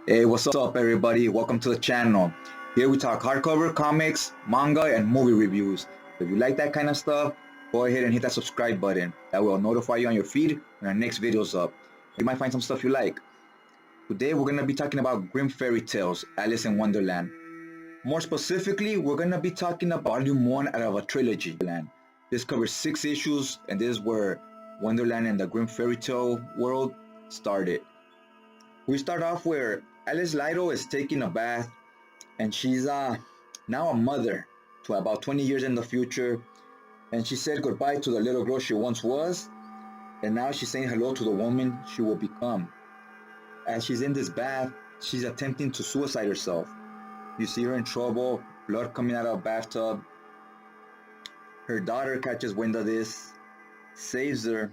Hey, what's up, everybody? Welcome to the channel. Here we talk hardcover comics, manga, and movie reviews. If you like that kind of stuff, go ahead and hit that subscribe button. That will notify you on your feed when our next video's up. You might find some stuff you like. Today, we're going to be talking about Grimm fairy tales, Alice in Wonderland. More specifically, we're going to be talking about Volume 1 out of a trilogy. This covers 6 issues, and this is where Wonderland and the Grimm fairy tale world started. We start off where Alice Lido is taking a bath, and she's now a mother to about 20 years in the future, and she said goodbye to the little girl she once was, and now she's saying hello to the woman she will become. As she's in this bath, she's attempting to suicide herself. You see her in trouble, blood coming out of a bathtub. Her daughter catches wind of this, saves her.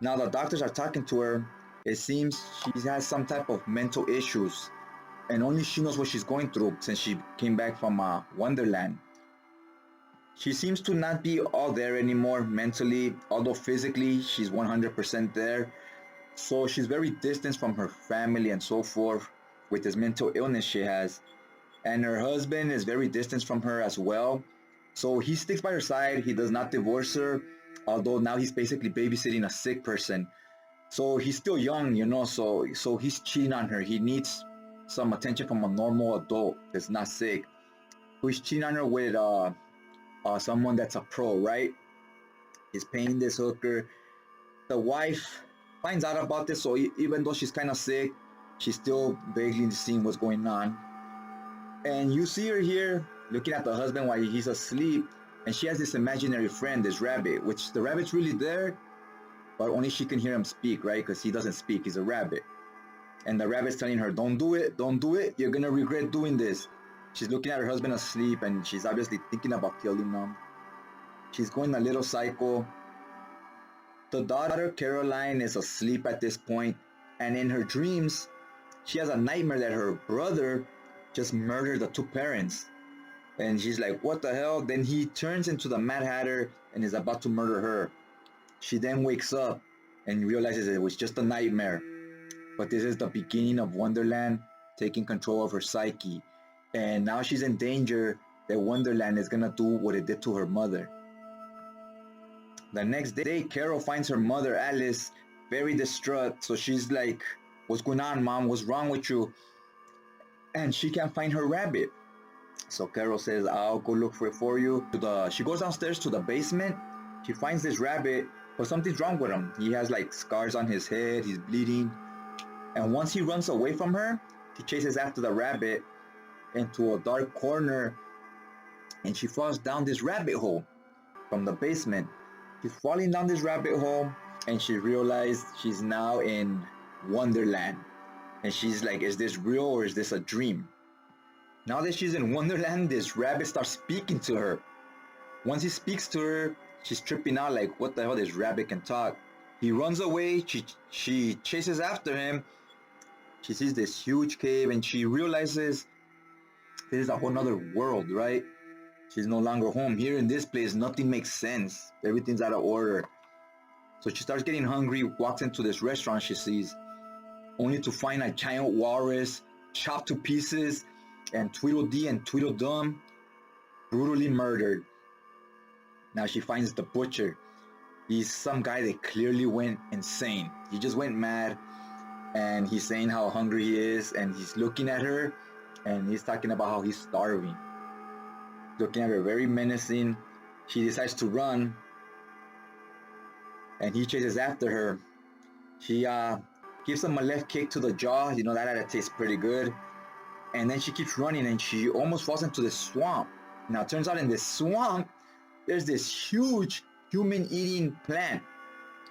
Now the doctors are talking to her. It seems she has some type of mental issues, and only she knows what she's going through since she came back from Wonderland. She seems to not be all there anymore mentally, although physically she's 100% there. So she's very distant from her family and so forth with this mental illness she has. And her husband is very distant from her as well. So he sticks by her side. He does not divorce her, although now he's basically babysitting a sick person. So he's still young, so he's cheating on her. He needs some attention from a normal adult that's not sick. So he's cheating on her with someone that's a pro, right? He's paying this hooker. The wife finds out about this, so even though she's kind of sick, she's still vaguely seeing what's going on. And you see her here looking at the husband while he's asleep, and she has this imaginary friend, this rabbit, which the rabbit's really there, but only she can hear him speak, right? Because he doesn't speak, he's a rabbit. And the rabbit's telling her, don't do it, you're gonna regret doing this. She's looking at her husband asleep, and she's obviously thinking about killing him. She's going a little psycho. The daughter, Caroline, is asleep at this point, and in her dreams, she has a nightmare that her brother just murdered the two parents. And she's like, what the hell? Then he turns into the Mad Hatter and is about to murder her. She then wakes up and realizes it was just a nightmare. But this is the beginning of Wonderland taking control of her psyche. And now she's in danger that Wonderland is gonna do what it did to her mother. The next day, Carol finds her mother, Alice, very distraught. So she's like, what's going on, Mom? What's wrong with you? And she can't find her rabbit. So Carol says, I'll go look for it for you. She goes downstairs to the basement. She finds this rabbit, but something's wrong with him. He has like scars on his head, he's bleeding. And once he runs away from her, she chases after the rabbit into a dark corner, and she falls down this rabbit hole from the basement. She's falling down this rabbit hole, and she realized she's now in Wonderland. And she's like, is this real or is this a dream? Now that she's in Wonderland, this rabbit starts speaking to her. Once he speaks to her, she's tripping out like, what the hell, this rabbit can talk. He runs away, she chases after him. She sees this huge cave, and she realizes this is a whole nother world, right? She's no longer home. Here in this place, nothing makes sense. Everything's out of order. So she starts getting hungry, walks into this restaurant she sees, only to find a giant walrus chopped to pieces, and Tweedledee and Tweedledum brutally murdered. Now she finds the butcher. He's some guy that clearly went insane. He just went mad, and he's saying how hungry he is, and he's looking at her, and he's talking about how he's starving. Looking at her very menacing. She decides to run, and he chases after her. She gives him a left kick to the jaw. That tastes pretty good. And then she keeps running, and she almost falls into this swamp. Now it turns out in this swamp, there's this huge human-eating plant.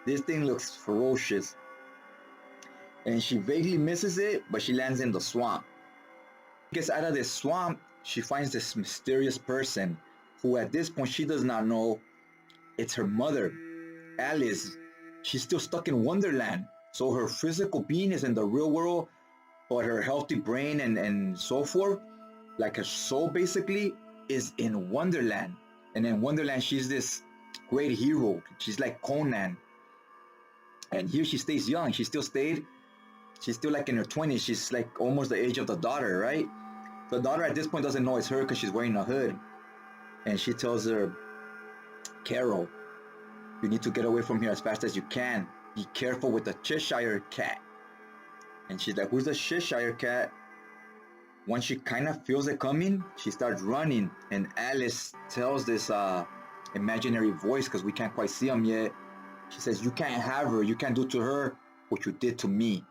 This thing looks ferocious. And she vaguely misses it, but she lands in the swamp. Gets out of this swamp, she finds this mysterious person who at this point she does not know it's her mother, Alice. She's still stuck in Wonderland. So her physical being is in the real world, but her healthy brain and so forth, like her soul basically, is in Wonderland. And in Wonderland, she's this great hero. She's like Conan. And here she stays young. She still stayed She's still like in her 20s. She's like almost the age of the daughter, right? The daughter at this point doesn't know it's her because she's wearing a hood. And she tells her, Carol, you need to get away from here as fast as you can. Be careful with the Cheshire cat. And she's like, who's the Cheshire cat? Once she kind of feels it coming, she starts running. And Alice tells this imaginary voice, because we can't quite see him yet. She says, you can't have her. You can't do to her what you did to me.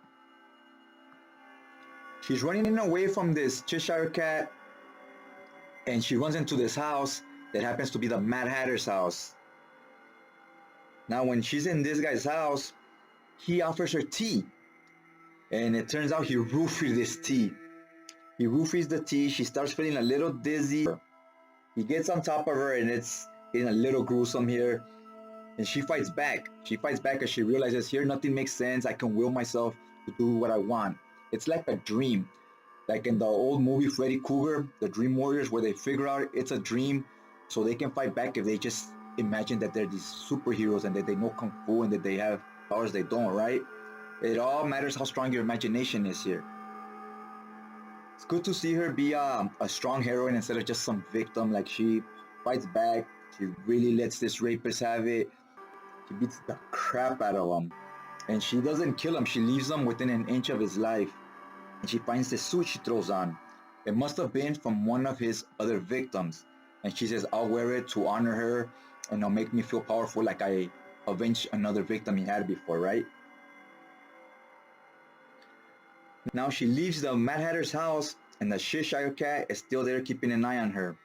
She's running away from this Cheshire cat, and she runs into this house that happens to be the Mad Hatter's house. Now, when she's in this guy's house, he offers her tea, and it turns out he roofied this tea. He roofies the tea. She starts feeling a little dizzy. He gets on top of her, and it's getting a little gruesome here. And she fights back. She fights back as she realizes here nothing makes sense. I can will myself to do what I want. It's like a dream. Like in the old movie Freddy Krueger, the Dream Warriors, where they figure out it's a dream so they can fight back if they just imagine that they're these superheroes and that they know Kung Fu and that they have powers they don't, right? It all matters how strong your imagination is here. It's good to see her be a strong heroine instead of just some victim. Like, she fights back. She really lets this rapist have it. She beats the crap out of him. And she doesn't kill him. She leaves him within an inch of his life. And she finds the suit she throws on. It must have been from one of his other victims. And she says, I'll wear it to honor her, and it'll make me feel powerful like I avenged another victim he had before, right? Now she leaves the Mad Hatter's house, and the Cheshire cat is still there keeping an eye on her.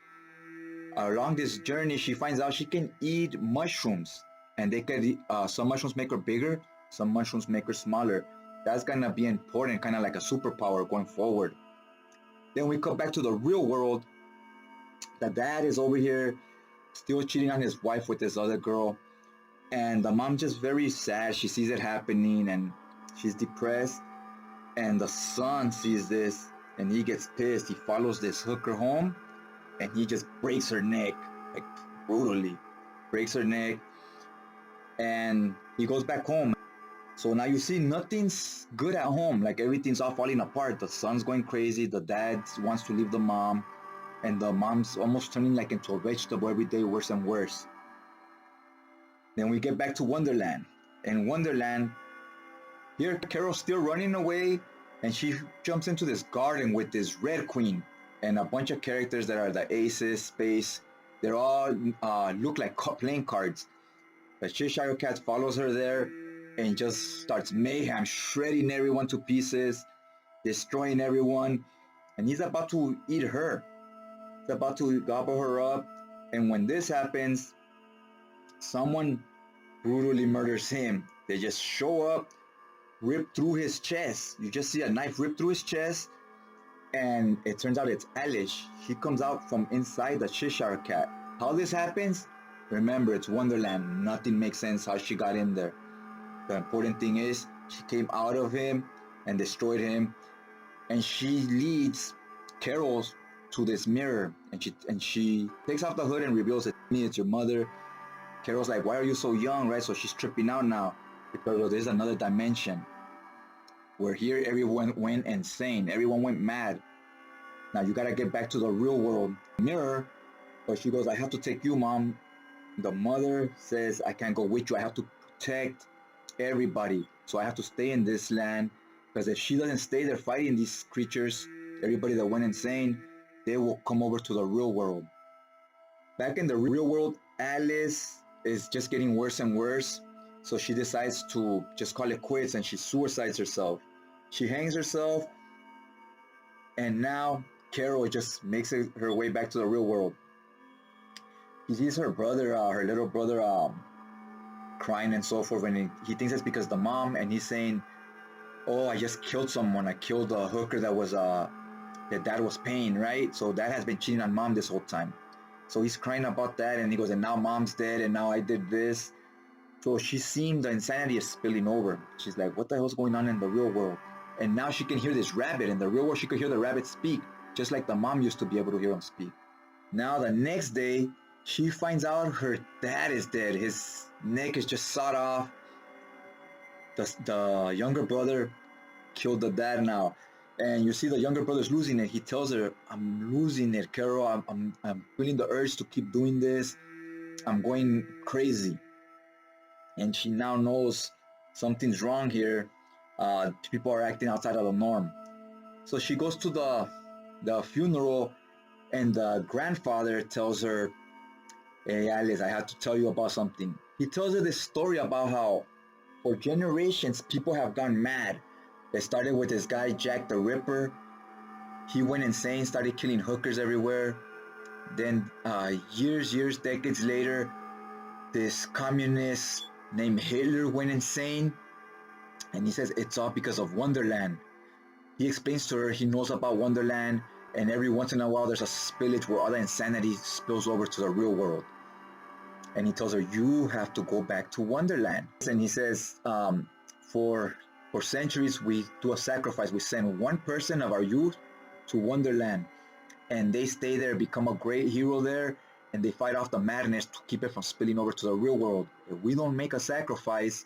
Along this journey, she finds out she can eat mushrooms. And they can, some mushrooms make her bigger, some mushrooms make her smaller. That's gonna be important, kind of like a superpower going forward. Then we come back to the real world. The dad is over here still cheating on his wife with this other girl. And the mom just very sad. She sees it happening and she's depressed. And the son sees this and he gets pissed. He follows this hooker home and he just breaks her neck, like brutally. Breaks her neck. And he goes back home. So now you see nothing's good at home. Like, everything's all falling apart. The son's going crazy. The dad wants to leave the mom. And the mom's almost turning like into a vegetable every day, worse and worse. Then we get back to Wonderland. In Wonderland, here Carol's still running away. And she jumps into this garden with this Red Queen. And a bunch of characters that are the aces, space. They're all look like playing cards. The Cheshire cat follows her there and just starts mayhem, shredding everyone to pieces, destroying everyone, and he's about to eat her. He's about to gobble her up, and when this happens, someone brutally murders him. They just show up, rip through his chest. You just see a knife rip through his chest, and it turns out it's Alice. She comes out from inside the Cheshire cat. How this happens? Remember, it's Wonderland. Nothing makes sense how she got in there. The important thing is she came out of him and destroyed him, and she leads Carol to this mirror, and she takes off the hood and reveals it. It's your mother. Carol's like, why are you so young, right? So she's tripping out now because there's another dimension where here everyone went insane. Everyone went mad. Now you gotta get back to the real world. Mirror, but she goes, I have to take you, Mom. The mother says, I can't go with you. I have to protect everybody. So I have to stay in this land, because if she doesn't stay there fighting these creatures, everybody that went insane, they will come over to the real world. Back in the real world, Alice is just getting worse and worse. So she decides to just call it quits and she suicides herself. She hangs herself, and now Carol just makes her way back to the real world. She sees her brother, her little brother, crying and so forth, and he thinks it's because the mom, and he's saying, oh, I just killed someone. I killed a hooker that dad was paying, right? So dad has been cheating on mom this whole time. So he's crying about that, and he goes, and now mom's dead, and now I did this. So she's seeing the insanity is spilling over. She's like, what the hell's going on in the real world? And now she can hear this rabbit. In the real world, she could hear the rabbit speak, just like the mom used to be able to hear him speak. Now the next day, she finds out her dad is dead. His neck is just sawed off. The younger brother killed the dad now. And you see the younger brother's losing it. He tells her, I'm losing it, Carol. I'm feeling the urge to keep doing this. I'm going crazy. And she now knows something's wrong here. People are acting outside of the norm. So she goes to the funeral, and the grandfather tells her, hey, Alice, I have to tell you about something. He tells her this story about how for generations people have gone mad. It started with this guy, Jack the Ripper. He went insane, started killing hookers everywhere. Then years, decades later, this communist named Hitler went insane. And he says it's all because of Wonderland. He explains to her he knows about Wonderland, and every once in a while there's a spillage where all the insanity spills over to the real world. And he tells her, you have to go back to Wonderland. And he says, for centuries we do a sacrifice. We send one person of our youth to Wonderland, and they stay there, become a great hero there, and they fight off the madness to keep it from spilling over to the real world. If we don't make a sacrifice,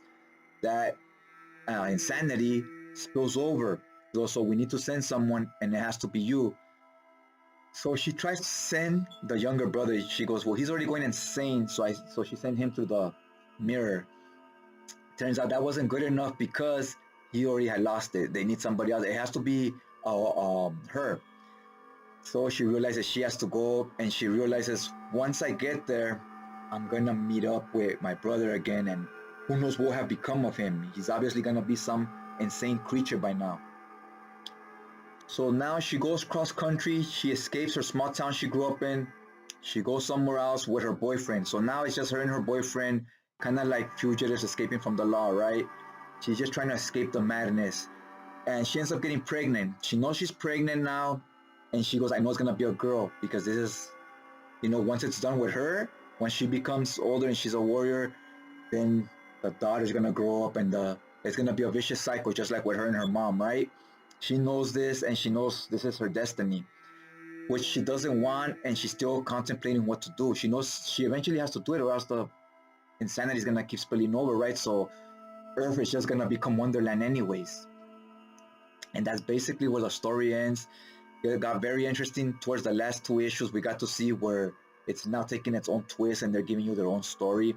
that insanity spills over. So we need to send someone, and it has to be you. So she tries to send the younger brother. She goes, well, he's already going insane. So she sent him through the mirror. Turns out that wasn't good enough because he already had lost it. They need somebody else. It has to be her. So she realizes she has to go, and she realizes once I get there, I'm gonna meet up with my brother again, and who knows what will have become of him. He's obviously gonna be some insane creature by now. So now she goes cross country. She escapes her small town she grew up in. She goes somewhere else with her boyfriend. So now it's just her and her boyfriend, kind of like fugitives escaping from the law, right? She's just trying to escape the madness. And she ends up getting pregnant. She knows she's pregnant now. And she goes, I know it's going to be a girl, because this is, once it's done with her, when she becomes older and she's a warrior, then the daughter's going to grow up, and it's going to be a vicious cycle, just like with her and her mom, right? She knows this, and she knows this is her destiny, which she doesn't want, and she's still contemplating what to do. She knows she eventually has to do it, or else the insanity is going to keep spilling over, right? So Earth is just going to become Wonderland anyways. And that's basically where the story ends. It got very interesting towards the last two issues. We got to see where it's now taking its own twist, and they're giving you their own story.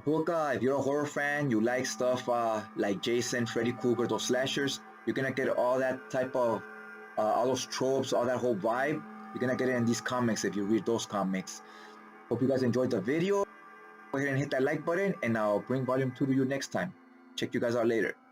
Book, if you're a horror fan, you like stuff like Jason, Freddy Krueger, those slashers, you're gonna get all that type of all those tropes, all that whole vibe. You're gonna get it in these comics if you read those comics. Hope you guys enjoyed the video. Go ahead and hit that like button, and I'll bring volume 2 to you next time. Check you guys out later.